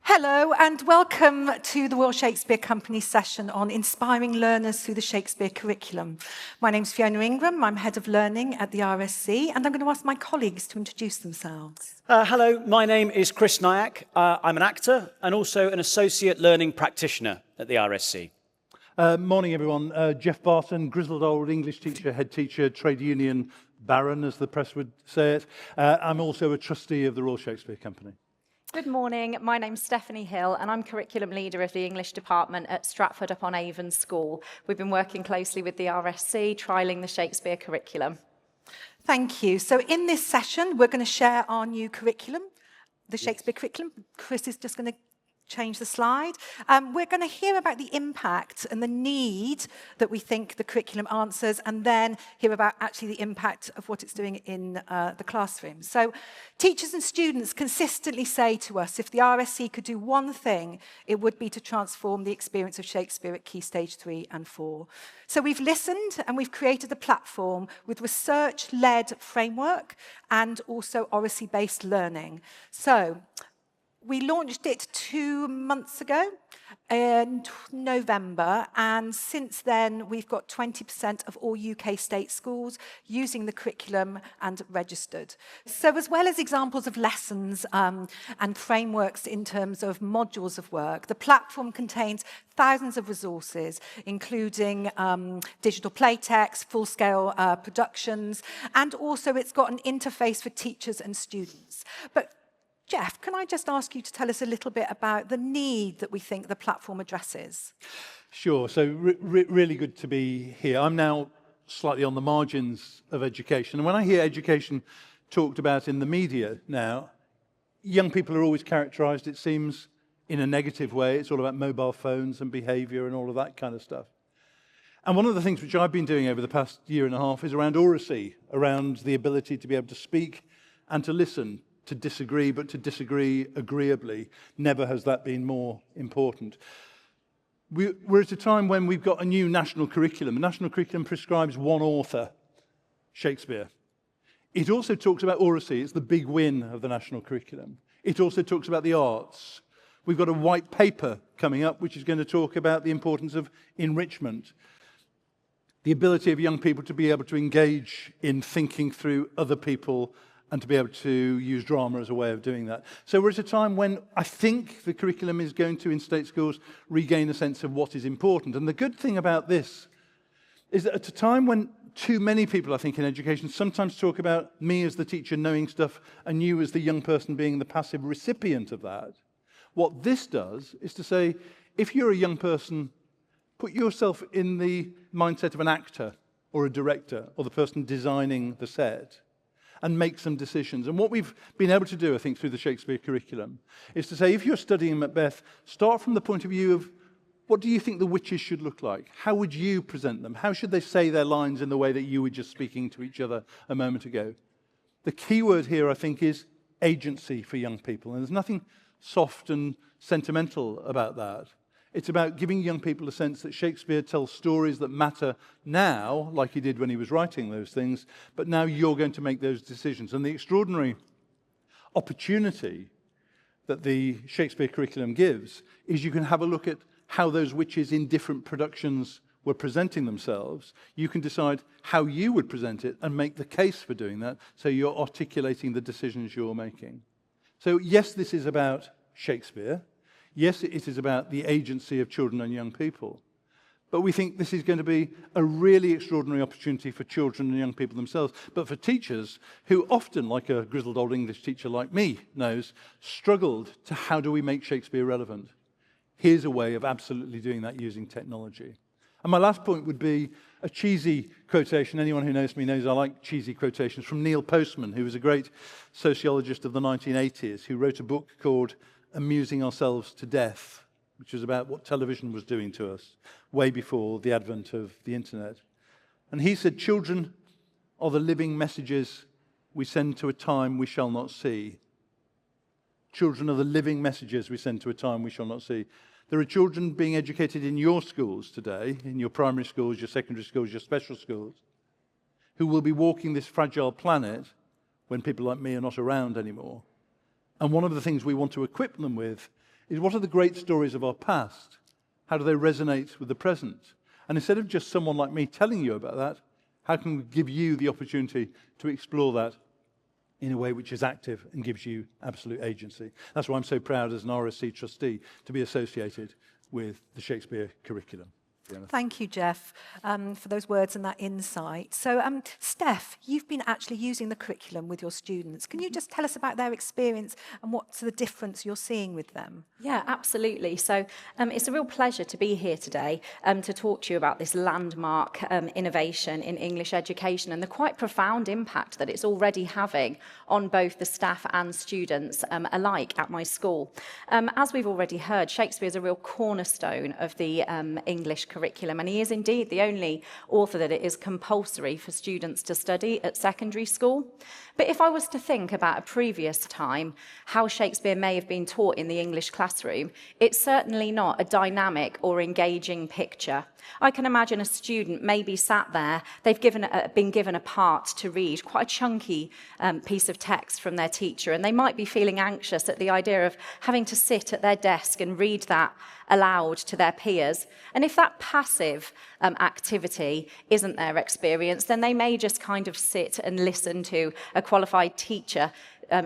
Hello and welcome to the Royal Shakespeare Company session on inspiring learners through the Shakespeare Curriculum. My name's Fiona Ingram, I'm Head of Learning at the RSC, and I'm going to ask my colleagues to introduce themselves. Hello, my name is Chris Nayak. I'm an actor and also an Associate Learning Practitioner at the RSC. Morning everyone, Geoff Barton, grizzled old English teacher, head teacher, trade union baron as the press would say it. I'm also a trustee of the Royal Shakespeare Company. Good morning, my name's Stephanie Hill and I'm Curriculum Leader of the English Department at Stratford-upon-Avon School. We've been working closely with the RSC, trialling the Shakespeare Curriculum. Thank you. So in this session, we're going to share our new curriculum, the Shakespeare Curriculum. Chris is just going to change the slide. We're going to hear about the impact and the need that we think the curriculum answers, and then hear about actually the impact of what it's doing in the classroom. So teachers and students consistently say to us, if the RSC could do one thing, it would be to transform the experience of Shakespeare at Key Stage 3 and 4. So we've listened and we've created a platform with research-led framework and also oracy-based learning. So we launched it 2 months ago in November, and since then we've got 20% of all UK state schools using the curriculum and registered. So as well as examples of lessons and frameworks in terms of modules of work, the platform contains thousands of resources, including digital playtext, full-scale productions, and also it's got an interface for teachers and students. But Geoff, can I just ask you to tell us a little bit about the need that we think the platform addresses? Sure, so really good to be here. I'm now slightly on the margins of education, and when I hear education talked about in the media now, young people are always characterised, it seems, in a negative way. It's all about mobile phones and behaviour and all of that kind of stuff. And one of the things which I've been doing over the past year and a half is around oracy, around the ability to be able to speak and to listen, to disagree, but to disagree agreeably. Never has that been more important. We're at a time when we've got a new national curriculum. The national curriculum prescribes one author, Shakespeare. It also talks about oracy. It's the big win of the national curriculum. It also talks about the arts. We've got a white paper coming up which is going to talk about the importance of enrichment, the ability of young people to be able to engage in thinking through other people and to be able to use drama as a way of doing that. So we're at a time when I think the curriculum is going to, in state schools, regain a sense of what is important. And the good thing about this is that at a time when too many people, I think, in education sometimes talk about me as the teacher knowing stuff and you as the young person being the passive recipient of that, what this does is to say, if you're a young person, put yourself in the mindset of an actor or a director or the person designing the set, and make some decisions. And what we've been able to do, I think, through the Shakespeare Curriculum, is to say, if you're studying Macbeth, start from the point of view of, what do you think the witches should look like? How would you present them? How should they say their lines in the way that you were just speaking to each other a moment ago? The key word here, I think, is agency for young people. And there's nothing soft and sentimental about that. It's about giving young people a sense that Shakespeare tells stories that matter now, like he did when he was writing those things, but now you're going to make those decisions. And the extraordinary opportunity that the Shakespeare Curriculum gives is you can have a look at how those witches in different productions were presenting themselves. You can decide how you would present it and make the case for doing that, so you're articulating the decisions you're making. So yes, this is about Shakespeare. Yes, it is about the agency of children and young people, but we think this is going to be a really extraordinary opportunity for children and young people themselves, but for teachers who often, like a grizzled old English teacher like me knows, struggled to how do we make Shakespeare relevant. Here's a way of absolutely doing that using technology. And my last point would be a cheesy quotation. Anyone who knows me knows I like cheesy quotations, from Neil Postman, who was a great sociologist of the 1980s, who wrote a book called Amusing Ourselves to Death, which was about what television was doing to us way before the advent of the internet. And he said, children are the living messages we send to a time we shall not see. Children are the living messages we send to a time we shall not see. There are children being educated in your schools today, in your primary schools, your secondary schools, your special schools, who will be walking this fragile planet when people like me are not around anymore. And one of the things we want to equip them with is what are the great stories of our past? How do they resonate with the present? And instead of just someone like me telling you about that, how can we give you the opportunity to explore that in a way which is active and gives you absolute agency? That's why I'm so proud as an RSC trustee to be associated with the Shakespeare Curriculum. Fiona. Thank you, Geoff, for those words and that insight. So, Steph, you've been actually using the curriculum with your students. Can you just tell us about their experience and what's the difference you're seeing with them? Yeah, absolutely. So it's a real pleasure to be here today to talk to you about this landmark innovation in English education and the quite profound impact that it's already having on both the staff and students alike at my school. As we've already heard, Shakespeare is a real cornerstone of the English curriculum, and he is indeed the only author that it is compulsory for students to study at secondary school. But if I was to think about a previous time, how Shakespeare may have been taught in the English classroom, it's certainly not a dynamic or engaging picture. I can imagine a student maybe sat there, they've been given a part to read, quite a chunky piece of text from their teacher, and they might be feeling anxious at the idea of having to sit at their desk and read that aloud to their peers. And if that passive activity isn't their experience, then they may just kind of sit and listen to a qualified teacher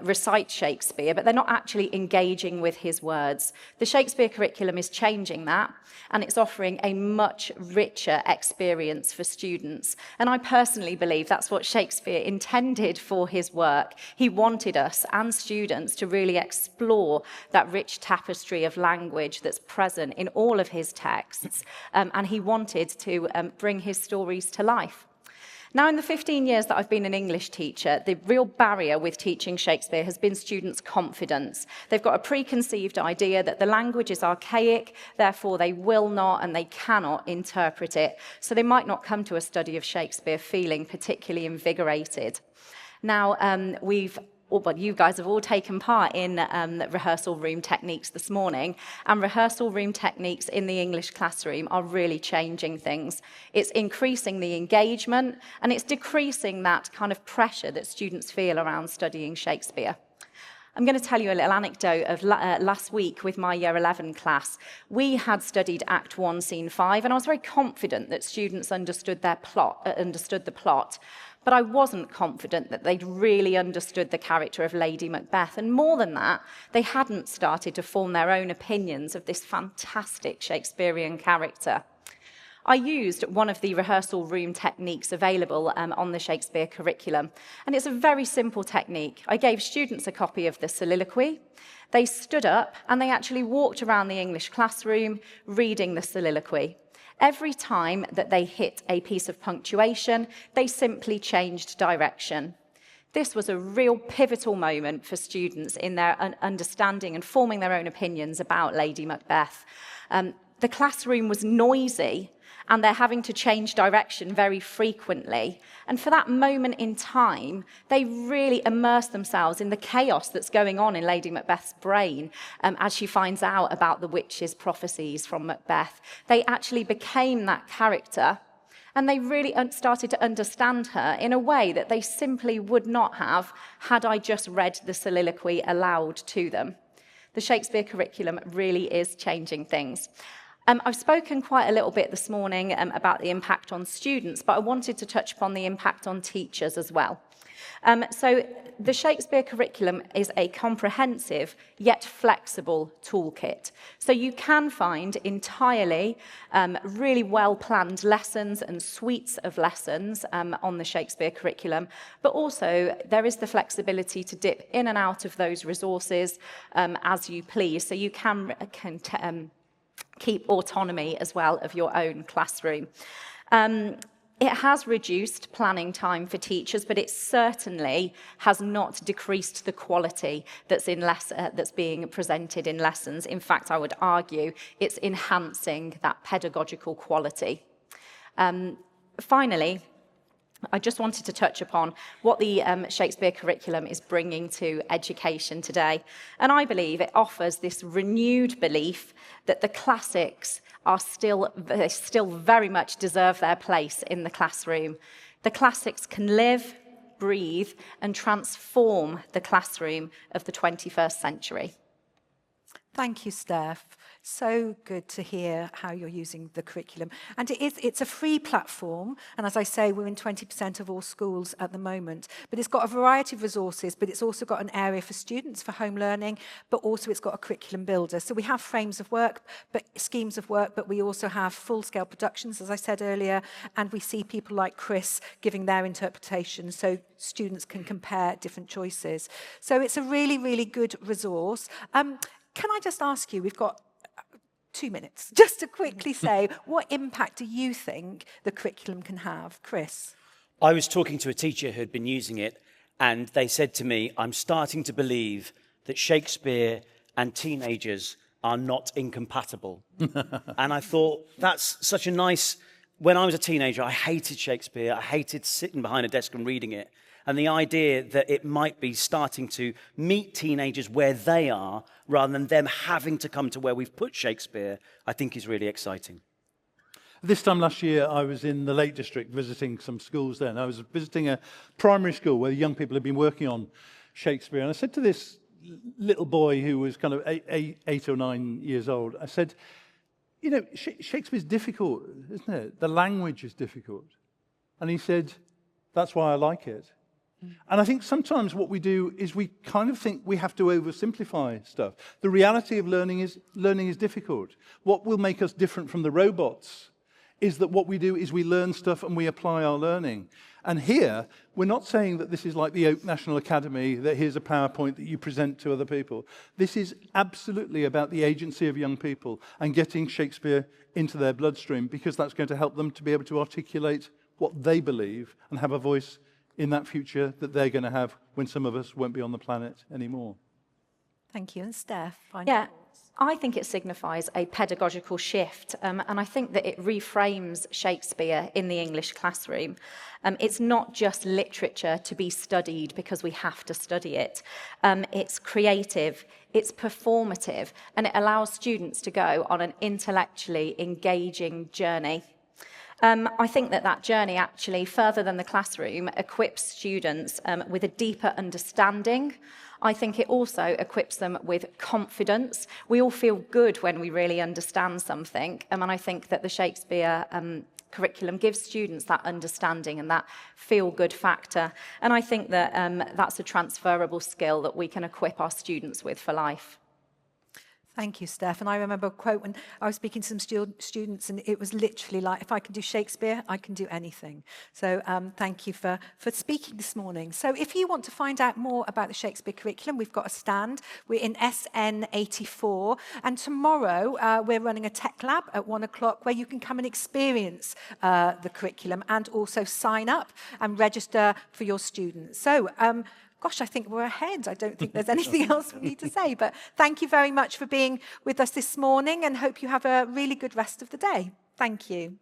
recite Shakespeare, but they're not actually engaging with his words. The Shakespeare curriculum is changing that, and it's offering a much richer experience for students. And I personally believe that's what Shakespeare intended for his work. He wanted us and students to really explore that rich tapestry of language that's present in all of his texts, and he wanted to bring his stories to life. Now, in the 15 years that I've been an English teacher, the real barrier with teaching Shakespeare has been students' confidence. They've got a preconceived idea that the language is archaic, therefore they will not and they cannot interpret it. So they might not come to a study of Shakespeare feeling particularly invigorated. Now, you guys have all taken part in rehearsal room techniques this morning, and rehearsal room techniques in the English classroom are really changing things. It's increasing the engagement, and it's decreasing that kind of pressure that students feel around studying Shakespeare. I'm going to tell you a little anecdote of last week with my Year 11 class. We had studied Act 1, Scene 5, and I was very confident that students understood the plot. But I wasn't confident that they'd really understood the character of Lady Macbeth. And more than that, they hadn't started to form their own opinions of this fantastic Shakespearean character. I used one of the rehearsal room techniques available on the Shakespeare curriculum. And it's a very simple technique. I gave students a copy of the soliloquy. They stood up and they actually walked around the English classroom reading the soliloquy. Every time that they hit a piece of punctuation, they simply changed direction. This was a real pivotal moment for students in their understanding and forming their own opinions about Lady Macbeth. The classroom was noisy, and they're having to change direction very frequently. And for that moment in time, they really immerse themselves in the chaos that's going on in Lady Macbeth's brain as she finds out about the witch's prophecies from Macbeth. They actually became that character, and they really started to understand her in a way that they simply would not have had I just read the soliloquy aloud to them. The Shakespeare curriculum really is changing things. I've spoken quite a little bit this morning about the impact on students, but I wanted to touch upon the impact on teachers as well. So the Shakespeare curriculum is a comprehensive yet flexible toolkit. So you can find entirely really well-planned lessons and suites of lessons on the Shakespeare curriculum, but also there is the flexibility to dip in and out of those resources as you please. So you can keep autonomy as well of your own classroom. It has reduced planning time for teachers, but it certainly has not decreased the quality that's being presented in lessons. In fact, I would argue it's enhancing that pedagogical quality. Finally, I just wanted to touch upon what the Shakespeare curriculum is bringing to education today. And I believe it offers this renewed belief that the classics are still very much deserve their place in the classroom. The classics can live, breathe, and transform the classroom of the 21st century. Thank you, Steph. So good to hear how you're using the curriculum. And it's a free platform. And as I say, we're in 20% of all schools at the moment. But it's got a variety of resources, but it's also got an area for students for home learning, but also it's got a curriculum builder. So we have frames of work, but schemes of work, but we also have full-scale productions, as I said earlier, and we see people like Chris giving their interpretation so students can compare different choices. So it's a really, really good resource. Can I just ask you, we've got 2 minutes, just to quickly say, what impact do you think the curriculum can have? Chris? I was talking to a teacher who had been using it, and they said to me, I'm starting to believe that Shakespeare and teenagers are not incompatible. And I thought, that's such a nice... When I was a teenager, I hated Shakespeare. I hated sitting behind a desk and reading it. And the idea that it might be starting to meet teenagers where they are, rather than them having to come to where we've put Shakespeare, I think is really exciting. This time last year, I was in the Lake District visiting some schools there. And I was visiting a primary school where young people had been working on Shakespeare. And I said to this little boy who was kind of 8 or 9 years old, I said, you know, Shakespeare's difficult, isn't it? The language is difficult. And he said, that's why I like it. And I think sometimes what we do is we kind of think we have to oversimplify stuff. The reality of learning is difficult. What will make us different from the robots is that what we do is we learn stuff and we apply our learning. And here, we're not saying that this is like the Oak National Academy, that here's a PowerPoint that you present to other people. This is absolutely about the agency of young people and getting Shakespeare into their bloodstream, because that's going to help them to be able to articulate what they believe and have a voice in that future that they're going to have when some of us won't be on the planet anymore. Thank you. And Steph? Yeah, I think it signifies a pedagogical shift, and I think that it reframes Shakespeare in the English classroom. It's not just literature to be studied because we have to study it. It's creative, it's performative, and it allows students to go on an intellectually engaging journey. I think that journey actually, further than the classroom, equips students with a deeper understanding. I think it also equips them with confidence. We all feel good when we really understand something, and I think that the Shakespeare curriculum gives students that understanding and that feel-good factor. And I think that that's a transferable skill that we can equip our students with for life. Thank you, Steph. And I remember a quote when I was speaking to some students, and it was literally like, if I can do Shakespeare, I can do anything. So thank you for speaking this morning. So if you want to find out more about the Shakespeare curriculum, we've got a stand. We're in SN 84. And tomorrow, we're running a tech lab at 1 o'clock where you can come and experience the curriculum and also sign up and register for your students. So gosh, I think we're ahead. I don't think there's anything else we need to say. But thank you very much for being with us this morning, and hope you have a really good rest of the day. Thank you.